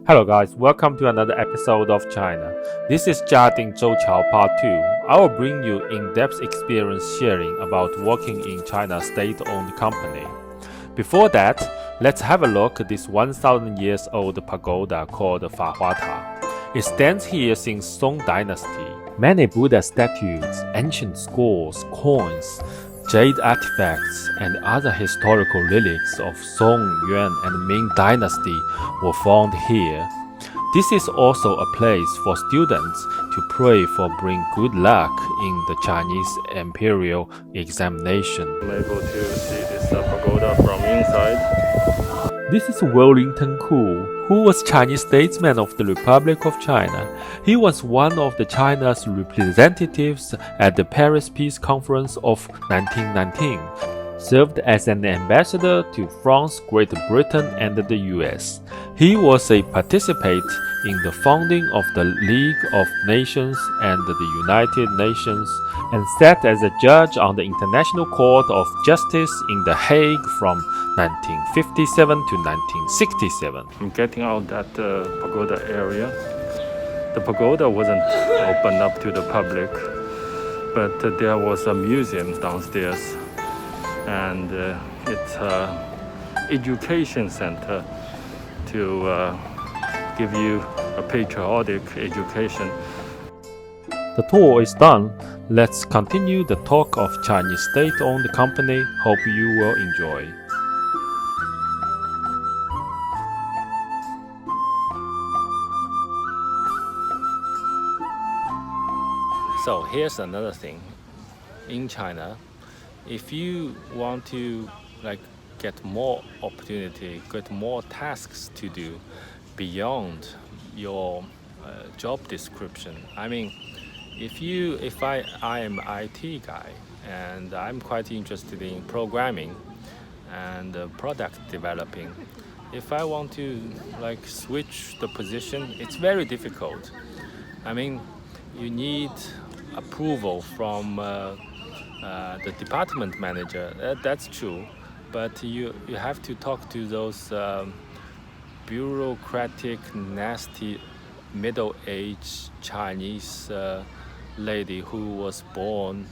Hello guys, welcome to another episode of China. This is Jiading Zhouqiao Part 2. I will bring you in-depth experience sharing about working in China's state-owned company. Before that, let's have a look at this 1,000 years old pagoda called Fahua. It stands here since Song Dynasty. Many Buddha statues, ancient scrolls, coins, jade artifacts, and other historical relics of Song, Yuan, and Ming Dynasty were found here. This is also a place for students to pray for bring good luck in the Chinese imperial examination. I'm able to see this pagoda from inside. This is Wellington Koo, who was Chinese statesman of the Republic of China. He was one of the China's representatives at the Paris Peace Conference of 1919, served as an ambassador to France, Great Britain, and the US. He was a participant in the founding of the League of Nations and the United Nations, and sat as a judge on the International Court of Justice in The Hague from 1957 to 1967. I'm getting out that pagoda area. The pagoda wasn't opened up to the public, but there was a museum downstairs, and it's an education center to give you a patriotic education. The tour is done. Let's continue the talk of Chinese state-owned company. Hope you will enjoy. So here's another thing. In China, if you want to get more opportunity, get more tasks to do beyond your job description. I mean, if I am an IT guy and I'm quite interested in programming and product developing. If I want to switch the position, it's very difficult. I mean, you need approval from the department manager. That's true, but you have to talk to those bureaucratic, nasty, middle-aged Chinese lady who was born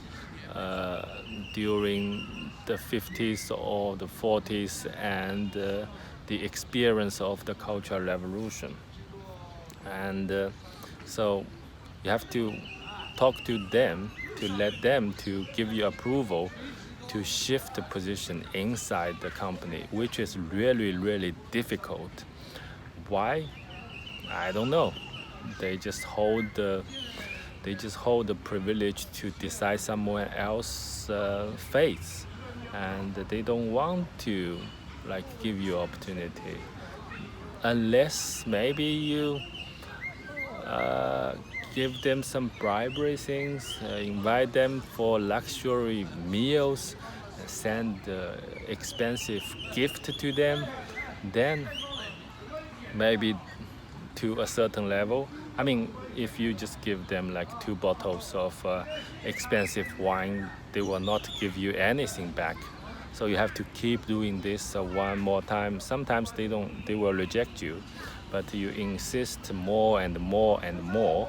during the 50s or the 40s and the experience of the Cultural Revolution. And so you have to talk to them to let them to give you approval to shift the position inside the company, which is really, really difficult. Why? I don't know. They just hold the privilege to decide someone else's fate, and they don't want to give you opportunity unless maybe you give them some bribery things, invite them for luxury meals, send expensive gift to them, then maybe to a certain level. I mean, if you just give them 2 bottles of expensive wine, they will not give you anything back. So you have to keep doing this one more time. Sometimes they will reject you, but you insist more and more and more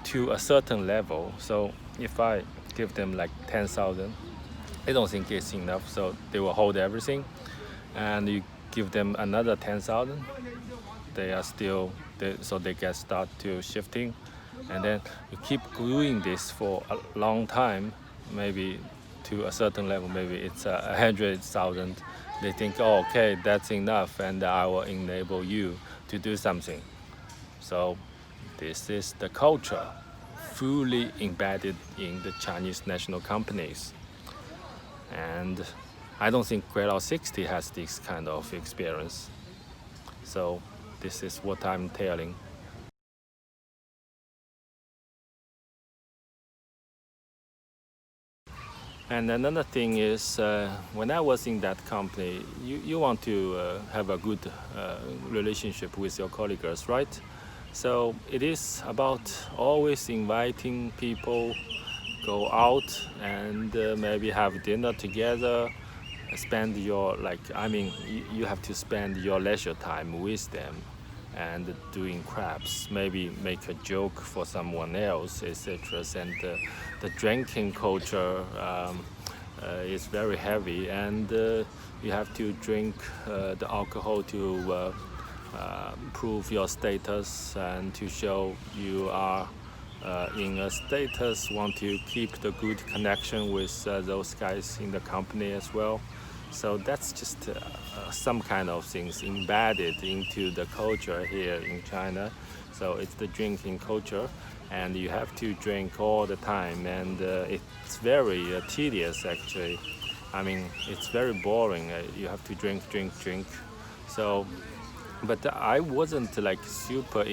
to a certain level. So if I give them 10,000, they don't think it's enough, so they will hold everything. And you give them another 10,000, they are still so they can start to shifting, and then you keep doing this for a long time, maybe to a certain level, maybe it's 100,000. They think, oh, okay, that's enough, and I will enable you to do something. So this is the culture fully embedded in the Chinese national companies. And I don't think Grade 60 has this kind of experience. So this is what I'm telling. And another thing is, when I was in that company, you want to have a good relationship with your colleagues, right? So it is about always inviting people, go out and maybe have dinner together, spend your you have to spend your leisure time with them. and doing crafts, maybe make a joke for someone else, etc. And the drinking culture is very heavy, and you have to drink the alcohol to prove your status and to show you are in a status, want to keep the good connection with those guys in the company as well. So that's just some kind of things embedded into the culture here in China. So it's the drinking culture, and you have to drink all the time, and it's very tedious actually. I mean, it's very boring. You have to drink, drink, drink. So, but I wasn't like super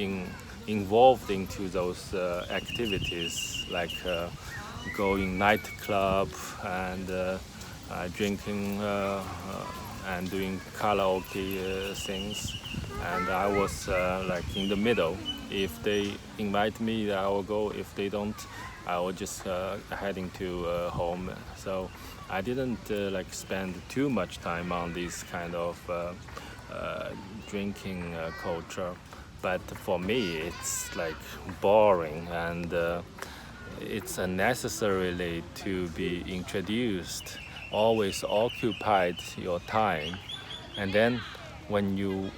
involved into those activities like going nightclub and drinking and doing karaoke things. And I was like in the middle. If they invite me, I will go. If they don't, I will just heading to home. So I didn't like spend too much time on this kind of drinking culture. But for me, it's like boring, and it's unnecessarily to be introduced, always occupied your time. And then when you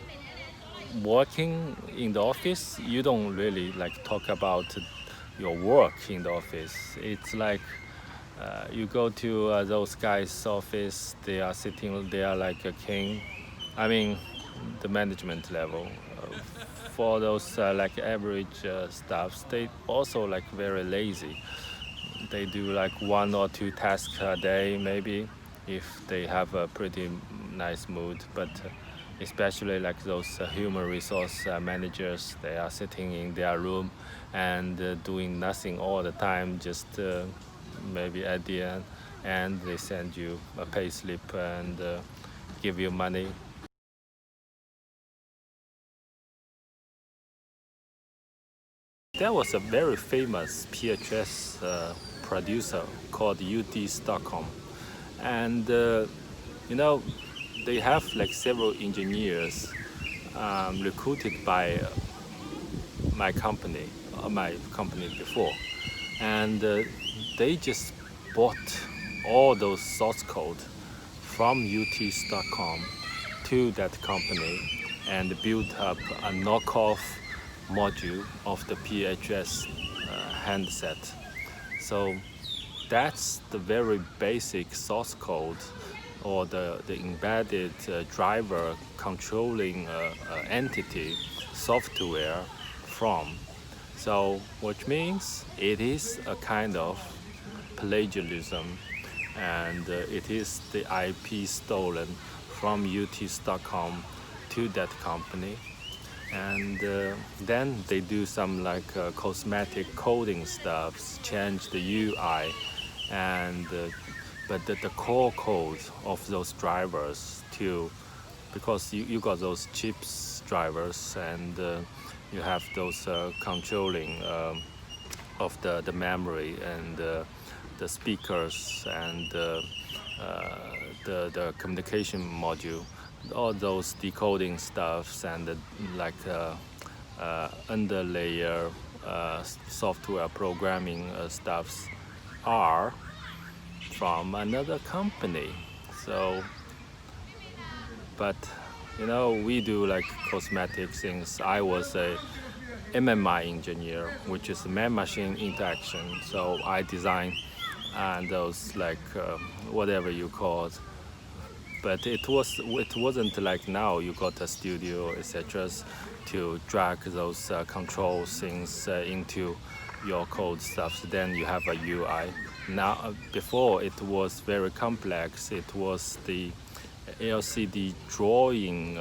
working in the office, you don't really like talk about your work in the office. It's like you go to those guys' office, they are sitting there like a king. I mean, the management level. For those like average staffs, they also like very lazy. They do like one or two tasks a day maybe, if they have a pretty nice mood. But especially like those human resource managers, they are sitting in their room and doing nothing all the time, just maybe at the end, and they send you a pay slip and give you money. There was a very famous PHS producer called UT Stockholm, and you know, they have like several engineers recruited by my company before, and they just bought all those source code from UT Stockholm to that company and built up a knockoff module of the PHS handset. So that's the very basic source code, or the embedded driver controlling entity software from. So which means it is a kind of plagiarism, and it is the IP stolen from UT Stockholm to that company. And then they do some like cosmetic coding stuff, change the UI, and but the core code of those drivers too, because you got those chips drivers, and you have those controlling of the memory and the speakers and the communication module, all those decoding stuffs and like underlayer software programming stuffs are from another company. So, but you know, we do like cosmetic things. I was a MMI engineer, which is man-machine interaction. So I design and those like whatever you call it. But it wasn't like now you got a studio, etc., to drag those control things into your code stuff. Then you have a UI. Now, before it was very complex. It was the LCD drawing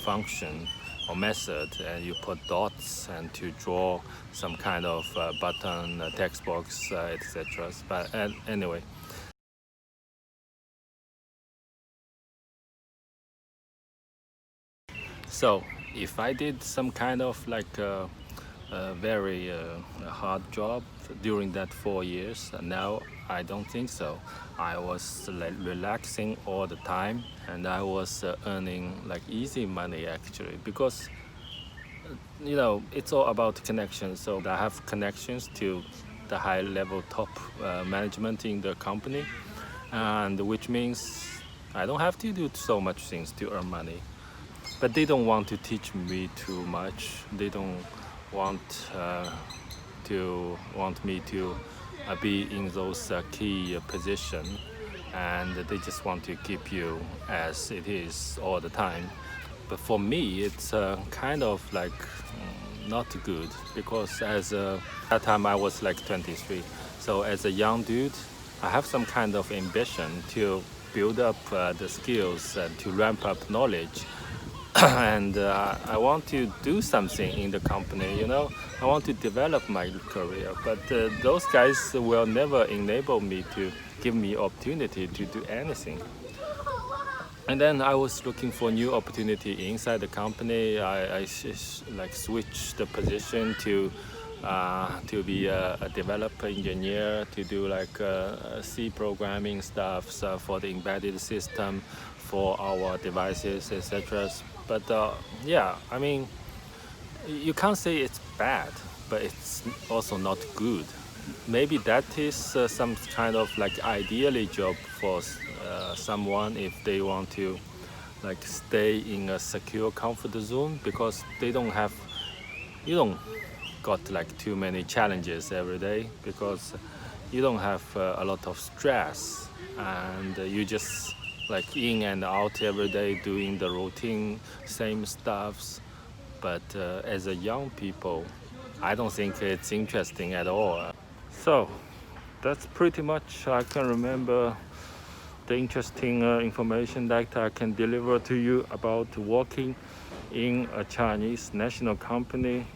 function or method, and you put dots and to draw some kind of button, text box, etc. But anyway. So if I did some kind of like a very hard job during that 4 years, now I don't think so. I was like relaxing all the time, and I was earning like easy money actually, because you know, it's all about connections. So I have connections to the high level top management in the company, and which means I don't have to do so much things to earn money. But they don't want to teach me too much. They don't want want me to be in those key position, and they just want to keep you as it is all the time. But for me, it's kind of like not good, because that time I was like 23. So as a young dude, I have some kind of ambition to build up the skills and to ramp up knowledge. And I want to do something in the company, you know. I want to develop my career, but those guys will never enable me to give me opportunity to do anything. And then I was looking for new opportunity inside the company. Like switched the position to be a developer engineer, to do like C programming stuff, so for the embedded system for our devices, etc. But yeah, I mean, you can't say it's bad, but it's also not good. Maybe that is some kind of like ideally job for someone if they want to like stay in a secure comfort zone, because you don't got like too many challenges every day, because you don't have a lot of stress, and you just like in and out every day doing the routine same stuffs. But as a young people, I don't think it's interesting at all. So that's pretty much I can remember the interesting information that I can deliver to you about working in a Chinese national company.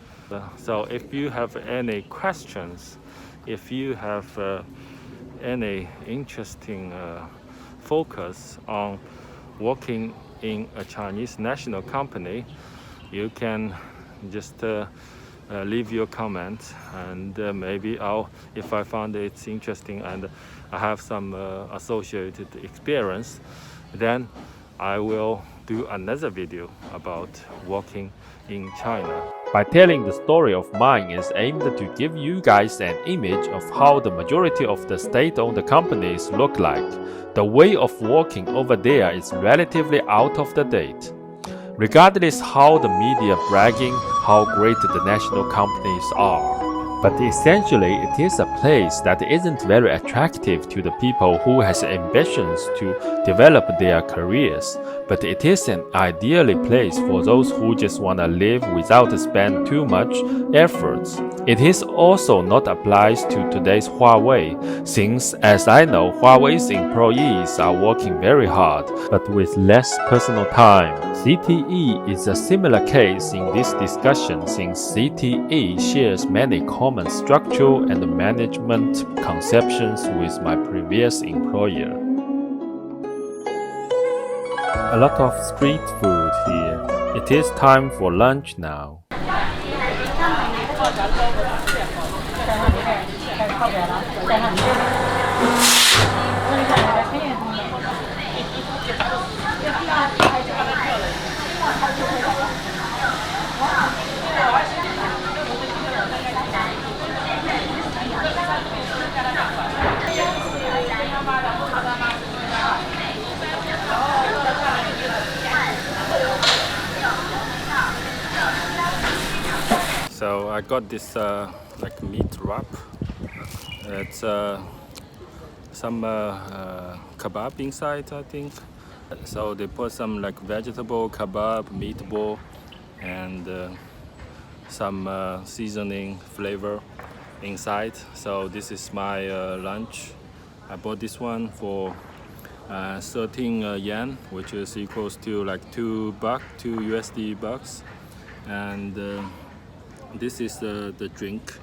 So if you have any questions, if you have any interesting focus on working in a Chinese national company, you can just leave your comment, and maybe if I found it's interesting and I have some associated experience, then I will do another video about working in China. By telling the story of mine is aimed to give you guys an image of how the majority of the state-owned companies look like. The way of working over there is relatively out of the date. Regardless how the media bragging how great the national companies are. But essentially it is a place that isn't very attractive to the people who has ambitions to develop their careers, but it is an ideally place for those who just wanna live without spend too much efforts. It is also not applies to today's Huawei, since as I know Huawei's employees are working very hard, but with less personal time. ZTE is a similar case in this discussion, since ZTE shares many common structural and management conceptions with my previous employer. A lot of street food here. It is time for lunch now. So I got this like meat wrap. It's some kebab inside, I think. So they put some like vegetable kebab, meatball, and some seasoning flavor inside. So this is my lunch. I bought this one for 13 yen, which is equals to like $2 USD bucks, and this is the drink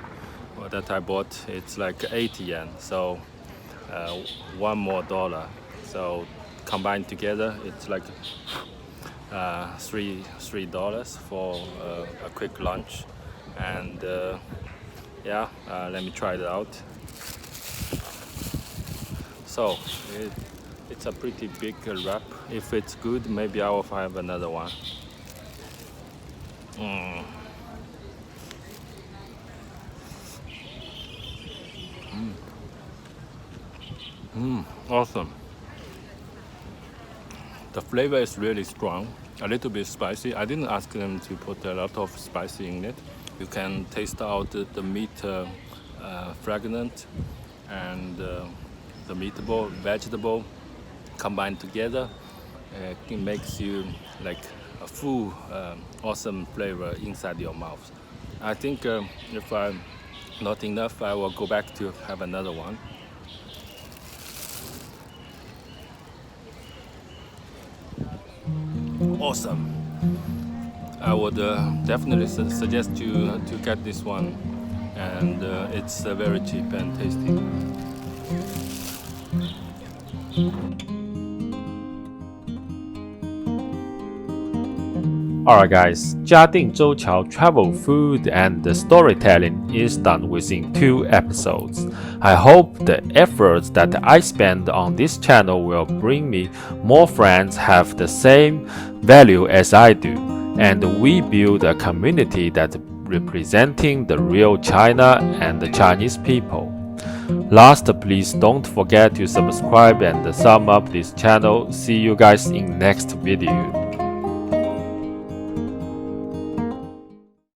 that I bought. It's like 8 yen, so one more dollar. So combined together, it's like $3 for a quick lunch. And yeah, let me try it out. So it's a pretty big wrap. If it's good, maybe I will have another one. Awesome. The flavor is really strong, a little bit spicy. I didn't ask them to put a lot of spicy in it. You can taste out the meat fragrant and the meatball, vegetable combined together. It makes you like a full, awesome flavor inside your mouth. I think if I'm not enough, I will go back to have another one. Awesome. I would definitely suggest you to get this one, and it's very cheap and tasty. Alright guys, Jiading Zhouqiao travel, food and the storytelling is done within 2 episodes. I hope the efforts that I spend on this channel will bring me more friends have the same value as I do, and we build a community that representing the real China and the Chinese people. Last, please don't forget to subscribe and sum up this channel. See you guys in next video.